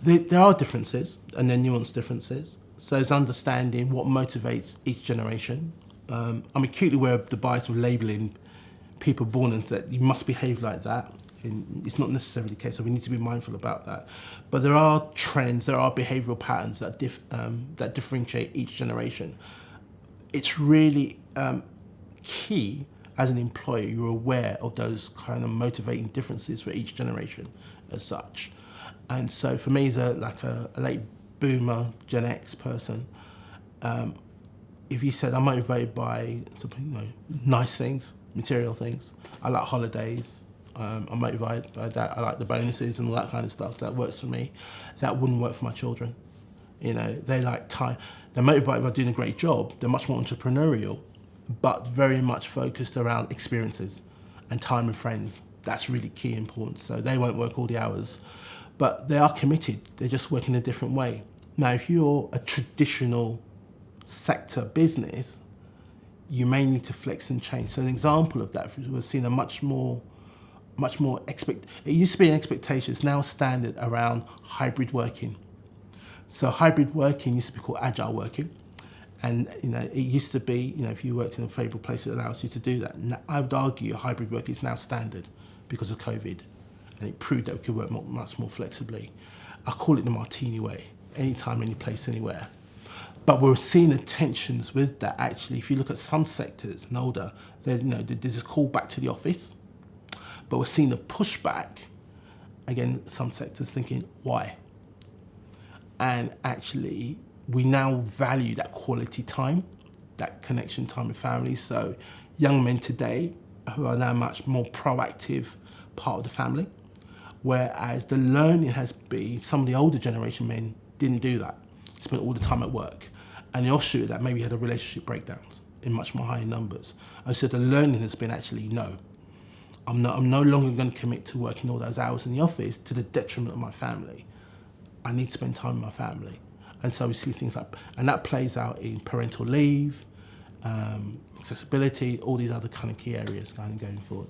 There are differences, and there are nuanced differences. So it's understanding what motivates each generation. I'm acutely aware of the bias of labelling people born into that you must behave like that. And it's not necessarily the case, so we need to be mindful about that. But there are trends, there are behavioural patterns that that differentiate each generation. It's really key as an employer, you're aware of those kind of motivating differences for each generation as such. And so for me, as a late boomer, Gen X person, if you said I'm motivated by something, nice things, material things, I like holidays, I'm motivated by that, I like the bonuses and all that kind of stuff, that works for me. That wouldn't work for my children. They like time, they're motivated by doing a great job, they're much more entrepreneurial, but very much focused around experiences and time with friends. That's really key and important. So they won't work all the hours, but they are committed. They're just working a different way. Now, if you're a traditional sector business, you may need to flex and change. So an example of that, we've seen a much more it used to be an expectation, it's now standard around hybrid working. So hybrid working used to be called agile working. And it used to be, if you worked in a favourable place, it allows you to do that. Now, I would argue hybrid work is now standard because of COVID, and it proved that we could work much more flexibly. I call it the Martini way: anytime, any place, anywhere. But we're seeing the tensions with that. Actually, if you look at some sectors and older, there's this call back to the office, but we're seeing the pushback. Again, some sectors thinking why, and actually, we now value that quality time, that connection time with families. So young men today who are now much more proactive part of the family, whereas the learning has been, some of the older generation men didn't do that, spent all the time at work. And the offshoot of that maybe had a relationship breakdowns in much more higher numbers. And so the learning has been actually, no, I'm no longer going to commit to working all those hours in the office to the detriment of my family. I need to spend time with my family. And so we see things like, and that plays out in parental leave, accessibility, all these other kind of key areas kind of going forward.